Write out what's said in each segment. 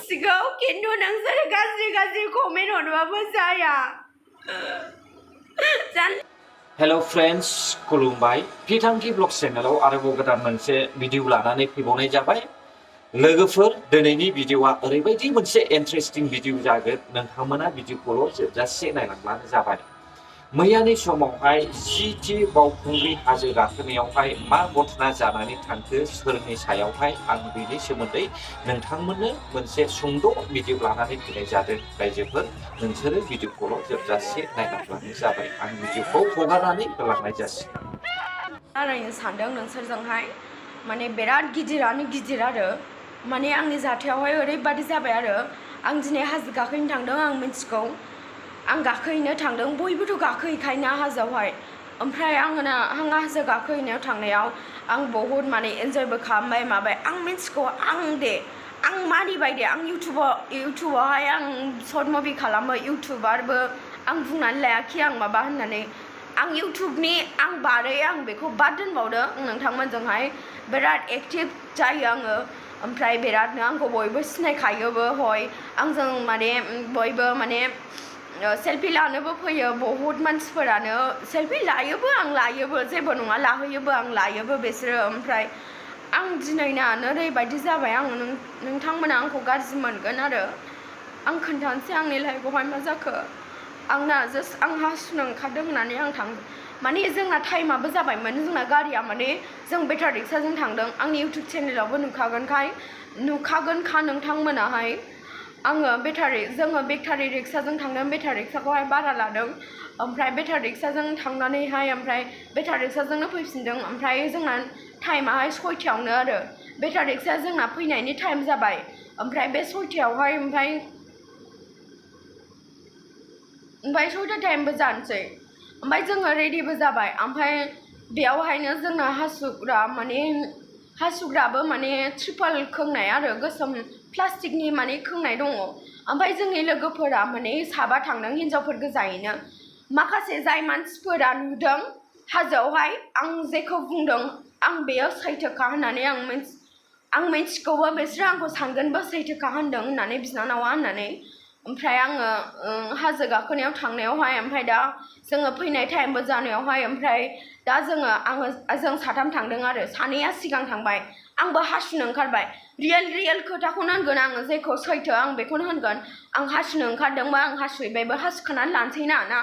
सिगाव खिन्थु नोंसोर गाज्रि गाज्रि कमेन्ट हरबाबो जाया हेलो फ्रेंड्स खुलुमबाय पिथांखि ब्लग चेनेलाव आरोबाव गोदान मोनसे भिडिअ लानानै फैबावनाय जाबाय लोगोफोर दिनैनि भिडिअआ ओरैबायदि मोनसे इन्टारेस्टिं भिडिअ जागोन नोंथांमोना भिडिअखौल' जोबजासे नायलांब्लानो जाबाय मैयानि समावहाय जिथि बावखुंग्रि हाजो गाखोनायावहाय मा घटना जानानै थांखो सोरनि सायावहाय आं बेनि सोमोन्दै नोंथांमोननो मोनसे सुंद' भिडिअ लानानै फैनाय जादों रायजोफोर नोंसोरो भिडिअखौल' जोबजासे नायलांब्लानो जाबाय आं भिडिअखौ हगारनानै होलांनाय जासिगोन रायलायनो सानदों नोंसोरजोंहाय माने बिराद गिदिरानो गिदिर आरो माने आंनि जाथायावहाय ओरैबादि जाबाय आरो आं दिनै हाजो गाखोनो थांदों आं मिथिगौ आं गाखोहैनो थांदों बयबोथ' गाखोहैखायोना हाजोआवहाय ओमफ्राय आं हाजो गाखोहैनायाव थांनायाव आं बहुद माने एन्जयबो खालामबाय माबाय आं मिथिगौ आं मानिबाय दे आं इउटुबावहाय आं सर्ट मुभि खालामो इउटुबारबो आं बुंनानै लायाखै आं माबा होननानै आं इउटुबनि आं बारै आं बेखौ बाद दोनबावदों नोंथांमोनजोंहाय बिराद एक्टिभ जायो आङो ओमफ्राय बिरादनो आंखौ बयबो सिनायखायोबो हय आंजों माने बयबो माने सेल्फि लानोबो फैयो बहुत मानसिफोरानो सेल्फि लायोबो आं लायोबो जेबो नङा लाहोयोबो आं लायोबो बिसोरो ओमफ्राय आं दिनैना ओरैबायदि जाबाय आं नोंथांमोना आंखौ गाज्रि मोनगोन आरो आं खोन्थानोसै आंनि लाइफआवहाय मा जाखो आंना जास्ट आं हासुनो ओंखारदों होननानै आं थांदों माने जोंना टाइमाबो जाबायमोन जोंना गारिया माने जों बेटारि रिक्साजों थांदों आंनि इउटुब चेनेलावबो नुखागोनखा नोंथांमोनाहाय आङो जोङो बेटारि रिक्साजों थांदों बेटारि रिक्साखौहाय भारा लादों ओमफ्राय बेटारि रिक्साजों थांनानैहाय ओमफ्राय बेटारि रिक्साजोंनो फैफिनदों ओमफ्राय जोंना टाइमाहाय 6टायावनो आरो बेटारि रिक्साया जोंना फैनायनि टाइम जाबाय ओमफ्राय बे 6टायावहाय ओमफ्राय 6टा टाइमबो जानोसै ओमफ्राय जोङो रेडिबो जाबाय ओमफ्राय बेयावहायनो जोंना हासुग्राबो माने ट्रिपल खोंनाय आरो गोसोम प्लास्टिकनि माने खोंनाय दङ ओमफ्राय जोंनि लोगोफोरा माने साबा थांदों हिनजावफोर गोजायैनो माखासे जाय मानसिफोरा नुदों हाजोआवहाय आं जेखौ बुंदों आं बेयो सैथोखा होननानै आं मिथिगौबो बिसोरो आंखौ सानगोनबो सैथोखा होननानै बिनानावा होननानै ओमफ्राय आङो हाजो गाखोनायाव थांनायावहाय ओमफ्राय दा जोङो फैनाय टाइमबो जानायावहाय ओमफ्राय दा जों साथाम थांदों आरो सानैया सिगां थांबाय आंबो हासुनो ओंखारबाय रियेल खोथाखौनो होनगोन आङो जेखौ सैथो आं बेखौनो होनगोन आं हासुनो ओंखारदोंबा आं हासुहैबायबो हासुखानानै लानोसै ना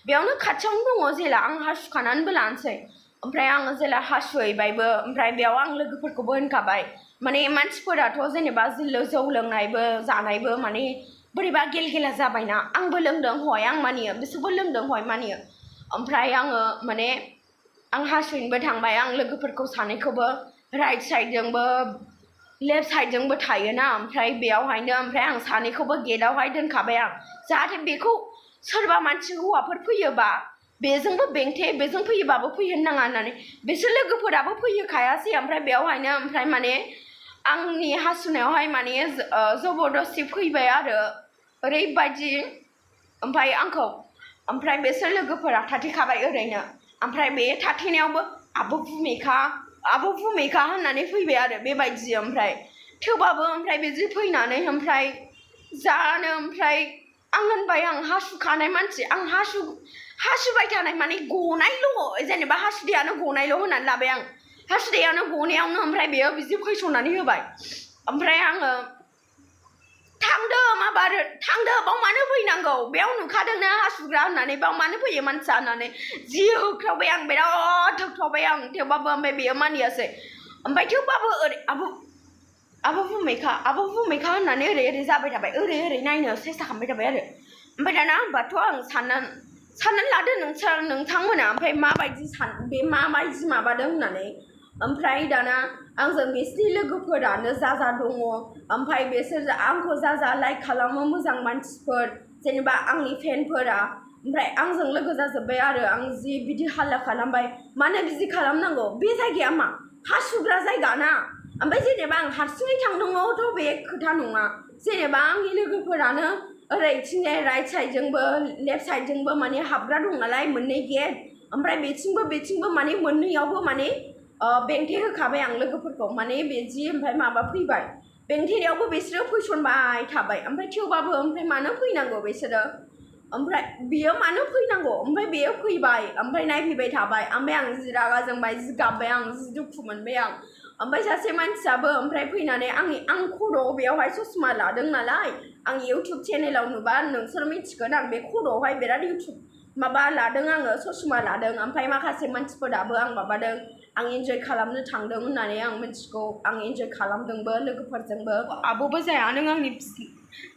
बेयावनो खाथियावनो दङ जेला आं हासुखानानैबो लानोसै ओमफ्राय आङो जेला हासुहैबायबो ओमफ्राय बेयाव आं लोगोफोरखौबो होनखाबाय माने मानसिफोराथ' जेनेबा जौ लोंनायबो जानायबो माने बोरैबा गेलगेला जाबायना आंबो लोंदों हय आं मानियो बिसोरबो लोंदों हय मानियो ओमफ्राय आङो माने आं हासुनोबो थांबाय आं लोगोफोरखौ सानैखौबो राइट साइडजोंबो लेफ्ट साइडजोंबो थायोना ओमफ्राय बेयावहायनो ओमफ्राय आं सानैखौबो गेटआवहाय दोनखाबाय आं जाहाथे बेखौ सोरबा मानसि हौवाफोर फैयोबा बेजोंबो बेजों फैयोबाबो फैहोनो नाङा होननानै बिसोर लोगोफोराबो फैयोखायासै ओमफ्राय बेयावहायनो ओमफ्राय माने आंनि हासुनायावहाय माने जबरदस्ति फैबाय आरो ओरैबायदि ओमफ्राय आंखौ ओमफ्राय बिसोर लोगोफोरा थाथेखाबाय ओरैनो ओमफ्राय बे थाथेनायावबो आब' भुमिखा होननानै फैबाय आरो बेबायदि ओमफ्राय थेवबाबो ओमफ्राय बिदि फैनानै ओमफ्राय जानो ओमफ्राय आं होनबाय आं हासुखानाय मानसि आं हासुबाय थानाय माने गनायल' जेनेबा हासुदैयानो गनायल' होननानै लाबाय आं हासुदैयानो गनायावनो ओमफ्राय बेयो बिदि फैसननानै होबाय ओमफ्राय आङो थांदो बाव मानो फैनांगौ बेयाव नुखादोंना हासुग्रा होननानै बाव मानो फैयो मानसिया होननानै जि होख्रावबाय आं बिराद होख्रावबाय आं थेवबाबो ओमफ्राय बेयो मानियासै ओमफ्राय थेवबाबो ओरै आब' भुमिखा होननानै ओरै जाबाय थाबाय ओरै नायनो सेस्था खालामबाय थाबाय आरो ओमफ्राय दाना होनबाथ' आं साननानै लादो नोंथांमोना ओमफ्राय माबायदि माबादों होननानै ओमफ्राय दाना आंजों बिसिनि लोगोफोरानो जा दङ ओमफ्राय बिसोर आंखौ जा लाइक खालामो मोजां मानसिफोर जेनेबा आंनि फेनफोरा ओमफ्राय आंजों लोगो जाजोब्बाय आरो आं जि बिदि हाल्ला खालामबाय मानो बिदि खालामनांगौ बे जायगाया मा हासुग्रा जायगा ना ओमफ्राय जेनेबा आं हारसिङै थांदोंआवथ' बे खोथा नङा जेनेबा आंनि लोगोफोरानो ओरैथिंजाय राइट साइडजोंबो लेफ्ट साइडजोंबो माने हाबग्रा दं नालाय मोननै गेट ओमफ्राय बेथिंबो माने मोननैयावबो माने बेंथे होखाबाय आं लोगोफोरखौ माने बिदि ओमफ्राय माबा फैबाय बेंथेनायावबो बिसोरो फैसनबाय थाबाय ओमफ्राय थेवबाबो ओमफ्राय मानो फैनांगौ बिसोरो ओमफ्राय बियो मानो फैनांगौ ओमफ्राय बेयो फैबाय ओमफ्राय नायफैबाय थाबाय ओमफ्राय आं जि रागा जोंबाय जि गाबबाय आं जि दुखु मोनबाय आं ओमफ्राय सासे मानसियाबो ओमफ्राय फैनानै आं खर'आव बेयावहाय ससमा लादों नालाय आं इउटुब चेनेलाव नुबा नोंसोर मिथिगोन आं बे खर'आवहाय बिराद इउटुब माबा लादों आङो ससमा लादों ओमफ्राय माखासे मानसिफोराबो आं माबादों आं इन्जय खालामनो थांदों होननानै आं मिथिगौ आं इन्जय खालामदोंबो लोगोफोरजोंबो आब'बो जाया नों आंनि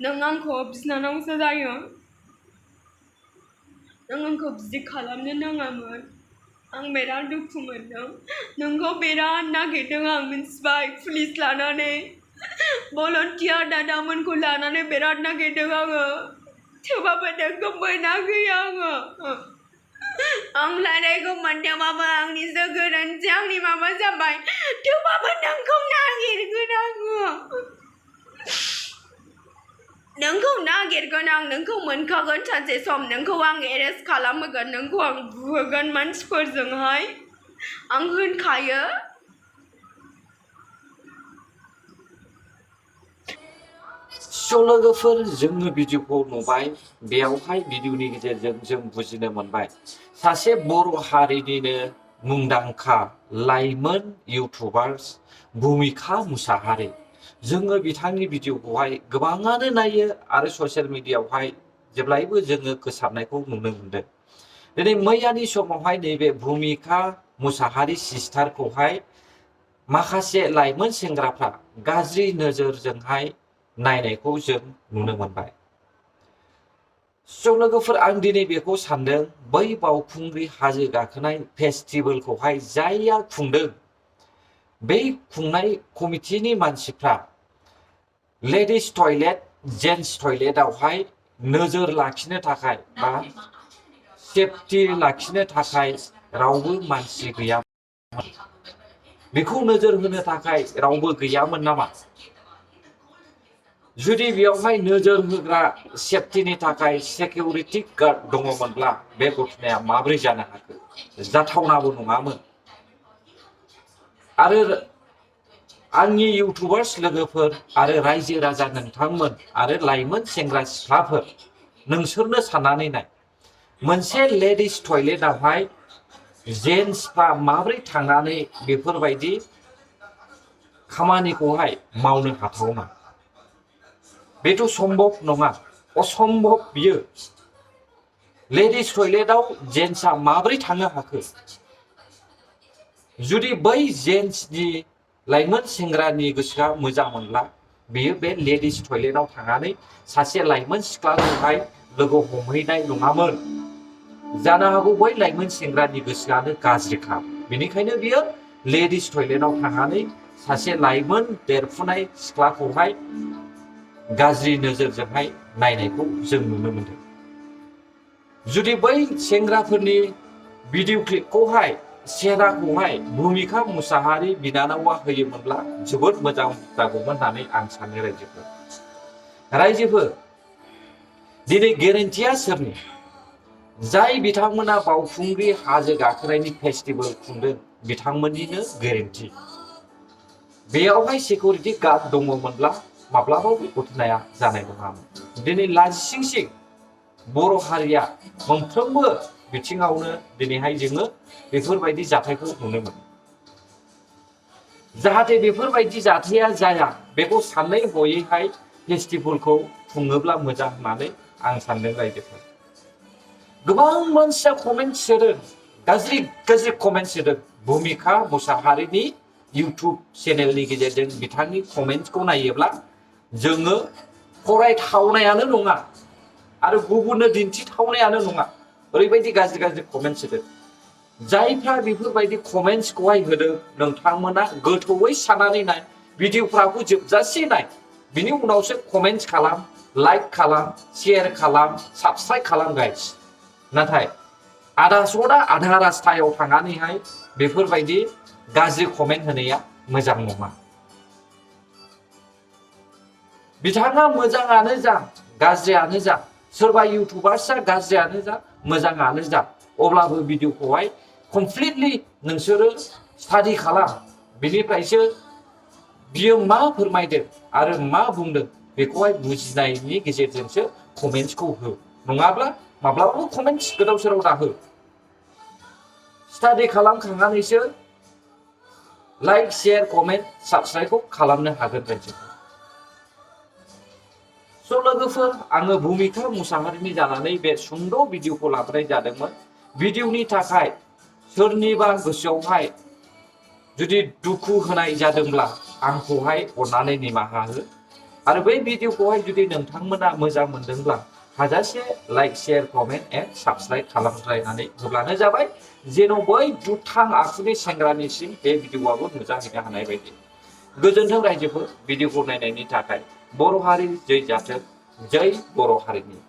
नों आंखौ बिनानावसो जायो नों आंखौ बिदि खालामनो नाङामोन आं बिराद दुखु मोनदों नोंखौ बिराद नागिरदों आं मिथिबाय पुलिस लानानै भलन्टियार दादामोनखौ लानानै बिराद नागिरदों आङो थेवबाबो नोंखौ मोनाखै आङो आं लानायखौ मोनदोंबाबो आंनिसो गोरोन्थि आंनि माबा जाबाय थेवबाबो नोंखौ नागिरगोन आङो नोंखौ नागिरगोन आं नोंखौ मोनखागोन सानसे सम नोंखौ आं एरेस्ट खालामहोगोन नोंखौ आं बुहोगोन मानसिफोरजोंहाय आं होनखायो लोगोफोर जोङो भिडिअखौ नुबाय बेयावहाय भिडिअनि गेजेरजों जों बुजिनो मोनबाय सासे बर' हारिनिनो मुंदांखा लाइमोन इउटुबार्स भुमिका मुसाहारि जोङो बिथांनि भिडिअखौहाय गोबाङानो नायो आरो ससियेल मिडियायावहाय जेब्लायबो जोङो गोसारनायखौ नुनो मोनदों दिनै मैयानि समावहाय नैबे भुमिका मुसाहारि सिस्टारखौहाय माखासे लाइमोन सेंग्राफ्रा गाज्रि नोजोरजोंहाय नायनायखौ जों नुनो मोनबाय लोगोफोर आं दिनै बेखौ सानदों बै बावखुंग्रि हाजो गाखोनाय फेस्टिभेलखौहाय जायहा खुंदों बै खुंनाय कमिटिनि मानसिफ्रा लेडिज टयलेट जेन्ट्स टयलेटआवहाय नोजोर लाखिनो थाखाय बा सेफटि लाखिनो थाखाय रावबो मानसि गैयामोन बेखौ नोजोर होनो थाखाय रावबो गैयामोन नामा जुदि बेयावहाय नोजोर होग्रा सेफटिनि थाखाय सिकिउरिटि गार्ड दङमोनब्ला बे घटनाया माबोरै जानो हाखो जाथावनाबो नङामोन आरो आंनि इउटुबार्स लोगोफोर आरो रायजो राजा नोंथांमोन आरो लाइमोन सेंग्रा सिख्लाफोर नोंसोरनो साननानै नाय मोनसे लेडिज टयलेटआवहाय जेन्ट्सफ्रा माबोरै थांनानै बेफोरबायदि खामानिखौहाय मावनो हाथावना बेथ' सम्भब नङा असम्भब बियो लेडिज टयलेटआव जेन्ट्सआ माबोरै थांनो हाखो जुदि बै जेन्ट्सनि लाइमोन सेंग्रानि गोसोआ मोजां मोनब्ला बियो बे लेडिज टयलेटआव थांनानै सासे लाइमोन सिख्लाखौहाय लोगो हमहैनाय नङामोन जानो हागौ बै लाइमोन सेंग्रानि गोसोआनो गाज्रिखा बेनिखायनो बियो लेडिज टयलेटआव थांनानै सासे लाइमोन देरफुनाय सिख्लाखौहाय गाज्रि नोजोरजोंहाय नायनायखौ जों नुनो मोनदों जुदि बै सेंग्राफोरनि भिडिअ क्लिपखौहाय सेराखौहाय भुमिका मुसाहारि बिनानावा होयोमोनब्ला जोबोद मोजां जागौमोन होननानै आं सानो रायजोफोर दिनै गेरेन्टिया सोरनि जाय बिथांमोना बावखुंग्रि हाजो गाखोनायनि फेस्टिभेल खुंदों बिथांमोननिनो गेरेन्टि बेयावहाय सिकिउरिटि गार्ड दङमोनब्ला माब्लाबाबो घटनाया जानाय नङामोन दिनै लाजिसिंसिं बर' हारिया मोनफ्रोमबो बिथिङावनो दिनैहाय जोङो बेफोरबायदि जाथायखौ नुनो मोनो जाहाथे बेफोरबायदि जाथाया जाया बेखौ साननाय हयैहाय फेस्टिभेलखौ खुङोब्ला मोजां होननानै आं सानदों रायजोफोर गोबां मानसिया कमेन्ट सोदों गाज्रि कमेन्ट सोदों भुमिका मुसाहारिनि इउटुब चेनेलनि गेजेरजों बिथांनि कमेन्टखौ नायोब्ला जोङो फरायथावनायानो नङा आरो गुबुननो दिन्थिथावनायानो नङा ओरैबायदि गाज्रि कमेन्ट होदों जायफ्रा बेफोरबायदि कमेन्टसखौहाय होदों नोंथांमोना गोथौयै साननानै नाय भिडिअफ्राखौ जोबजासे नाय बिनि उनावसो कमेन्ट खालाम लाइक खालाम शेयार खालाम साबस्क्राइब खालाम गाइस नाथाय आधा रास्तायाव थांनानैहाय बेफोरबायदि गाज्रि कमेन्ट होनाया मोजां नङा बिथाङा मोजाङानो जा गाज्रियानो जा सोरबा इउटुबार्सआ गाज्रियानो जा मोजाङानो जा अब्लाबो भिडिअखौहाय कमप्लिटलि नोंसोरो स्टाडि खालाम बिनिफ्रायसो बियो मा फोरमायदों आरो मा बुंदों बेखौहाय बुजिनायनि गेजेरजोंसो कमेन्ट्सखौ हो नङाब्ला माब्लाबाबो कमेन्ट्स गोदाव सोराव दाहो स्टाडि खालामखांनानैसो लाइक शेयार कमेन्ट साबस्क्राइबखौ खालामनो हागोन बायदि स' लोगोफोर आङो भुमिका मुसाहारिनि जानानै बे सुंद' भिडिअखौ लाबोनाय जादोंमोन भिडिअनि थाखाय सोरनिबा गोसोआवहाय जुदि दुखु होनाय जादोंब्ला आंखौहाय अननानै निमाहा हो आरो बै भिडिअखौहाय जुदि नोंथांमोना मोजां मोनदोंब्ला हाजासे like share comment and subscribe खालामलायनानै होब्लानो जाबाय जेन' बै दुथां आखुनि सेंग्रानिसिम बे भिडिअआबो नुजाहैनो हानाय बायदि गोजोन्थों रायजोफोर भिडिअखौ नायनायनि थाखाय बर' हारि जै जाथों जै बर' हारिनि